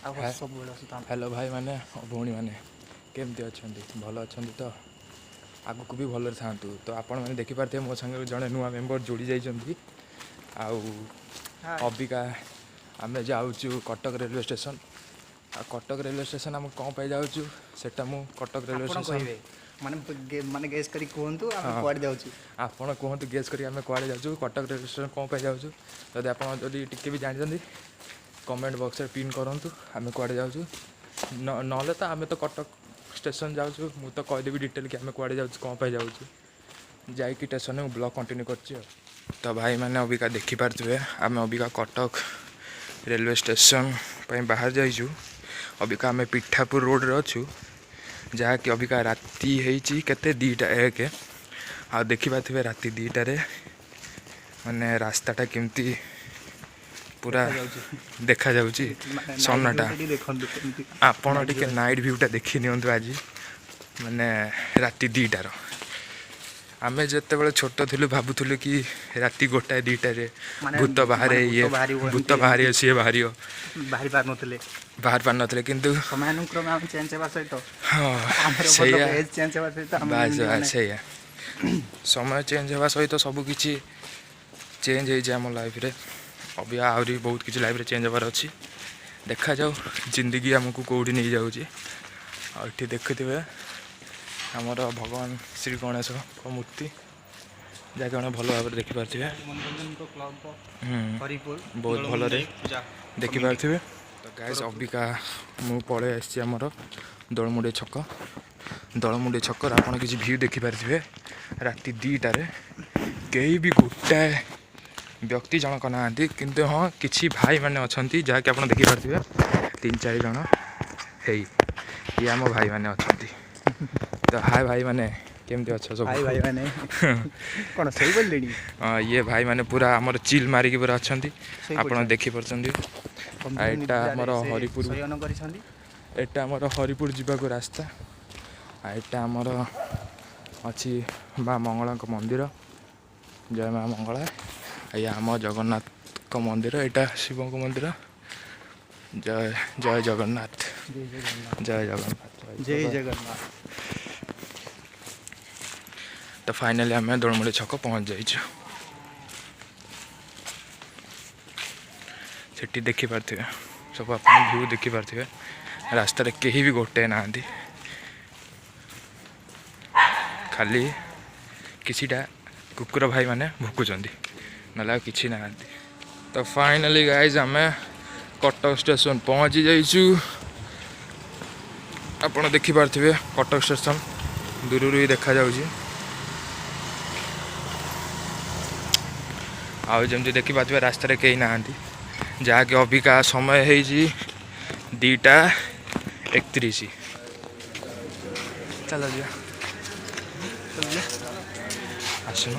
Hello भाई माने भौणी मैंने केमती अच्छा भल अच्छा तो आगक भी भल था तो आपण मैंने देखिपारे मो सांगे जड़े नुआ मेम्बर जोड़ी जाइए अबिका आम जाऊँ Cuttack railway station Cuttack railway station आम कौन पे जाऊँ सेटा मु कटक रेलवे स्टेशन माने गेस करी कहंतु हम कुआड जाउछु आपण कहतु गेस करी आम कुआडे जाऊँ कटक रेलवे स्टेशन कौन पे जाऊँ जदि आप टिके भी जानते कमेंट बॉक्स में पिन करूँ आम कुआडे जाऊँ ना तो आम तो कटक स्टेशन जाऊँ मु तो कहीदेवी डिटेल कि आम कुआडे जाऊँ कौन पे जाऊँ जाकि स्टेशन में ब्लॉग कंटिन्यू कर तो भाई मैंने अबिका देखिपारे आम अबिका कटक रेलवे स्टेशन बाहर जाइचु अबिका आम पिठापुर रोड रे अच्छु जहाँकि अबिका राति होती केते 2टा 1 आ देखिपारे राति 2टारे माने रास्ताटा केमती पूरा देखा जाउची सन्नाटा आपण टिके नाइट व्यूटा देखी नियंतु आज माने राति 2टार आम जिते बड़े छोट थिलु भावुलु कि राति 1टा 2टारे भूत बाहर ये भूत बाहर सी बाहर बाहर पार नथिले किंतु समानुक्रम हम चेंज हेबा सहित सैया एज चेंज हेबा सहित बस सैया समय चेंज होगा सहित सब किछि चेंज हो आम लाइफ रे अभी आहरी बहुत किसी लाइफ रे चेंज होबार अच्छी देखा जाऊ जिंदगी आमको कौटी नहीं जाऊँगी आठी देखुवे आमर भगवान श्री गणेश को मूर्ति जहाँकि मैंने भल भाव देखिपारे बहुत भल देखिपारे तो गाइस अबिका मु पड़े आमर दलमुंडे छक आप किसी व्यू देखिपारे राति 2टारे कहीं भी गोटाए व्यक्ति जनक ना किंतु हाँ किसी भाई मैंने अच्छा जहाँकि आप देखिपारे 3-4 जन है ये आम भाई मैंने अच्छा तो हाय भाई मैंने केमती अच्छा सब भाई मैंने कौन सही बोलेनी ये भाई मैंने पूरा आमर चिल मारिकी पूरा अच्छा आप देखिपारे एटा आमर हरिपुर एटा आमर हरिपुर जावाक रास्ता एटा आमर अच्छी माँ मंगला मंदिर जय माँ मंगला ये आम जगन्नाथ मंदिर एटा शिव मंदिर जय जय जगन्नाथ जय जगन्नाथ जय जगन्नाथ तो फाइनली आम दलमुंडे छक पहुँच जाइए सेठी देखिपारे सब आप व्यू देखिपारे रास्तार कहीं भी गोटे ना खाली किसीटा कुकुर भाई माने भुकुचंदी ना कि ना तो फाइनली गाइज आम कटक स्टेशन पहुँची जाइचु आपड़ देखिपारे कटक स्टेशन दूर ही देखा जाउची आउ जमती देखिपारे रास्तार कहीं ना जहाँकि अबिका समय है 2टा 31 चलो जी आसनो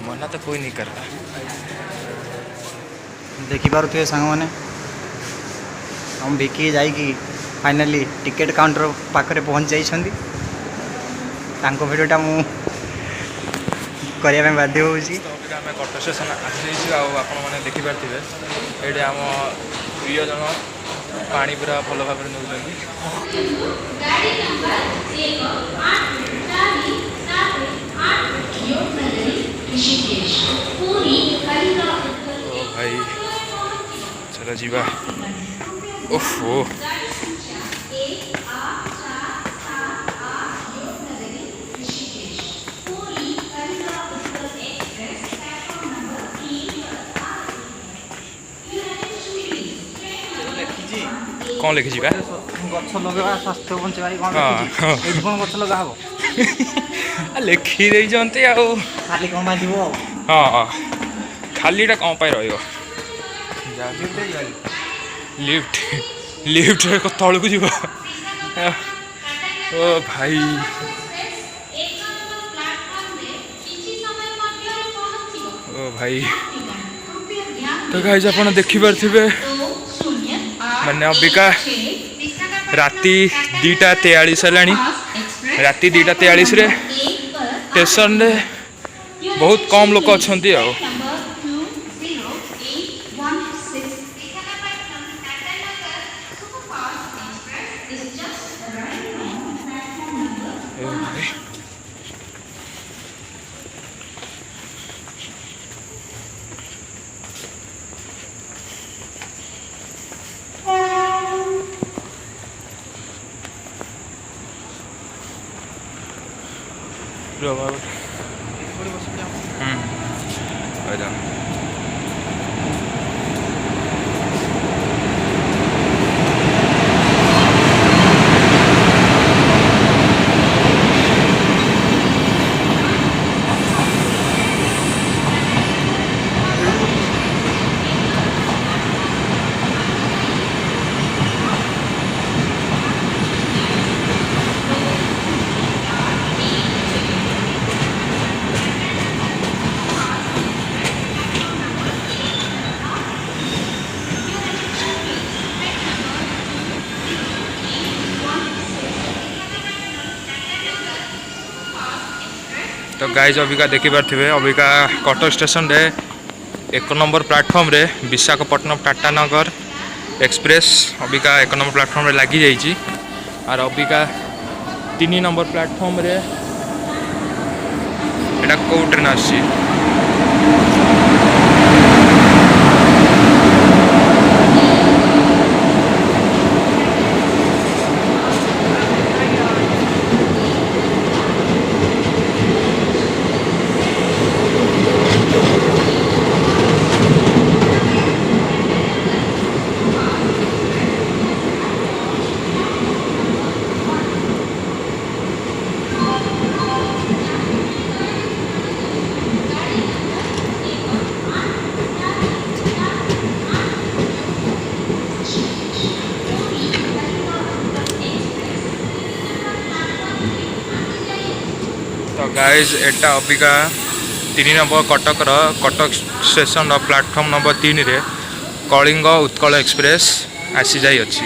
मना तो कोई नहीं कर रहा देखिपे सांग मैंने हम बिकी जाइकी फाइनाली टिकेट काउंटर पाखे पहुँच जाइछंदी तांको भिडियोटा मु करने बाध्य हो कटक स्टेशन आसी आपने देखिपारे ये आम प्रिय जन पानी पूरा भल भाव भाई चलो जीवा ओफो कौन लिखी जी गछ लगा स्वास्थ्य बंचा गछ लगा हम लिखी दे खाली कौन बांध हाँ खालीटा कौन पाई रही लिफ्ट लिफ्ट तल को जीव ओ भाई ओ भाई तो गाइस आप देखिपारे मैंने अबिका राति 2टा 43 है राति 2टा 43 स्टेशन रे बहुत कम लोक अच्छा तो गाइज अबिका देखिपारे अबिका कटक स्टेशन रे 1 नंबर प्लाटफॉर्म रे विशाखापट्टनम टाटा नगर एक्सप्रेस अबिका 1 नंबर प्लाटफॉर्म रे लगी जाइए और अबिका 3 नंबर प्लाटफॉर्म रे एटा कौ ट्रेन आसी तो गाइज एटा Abika 3 number Cuttack station platform number 3 रे कलिंग उत्कल एक्सप्रेस आसी जाई अछि।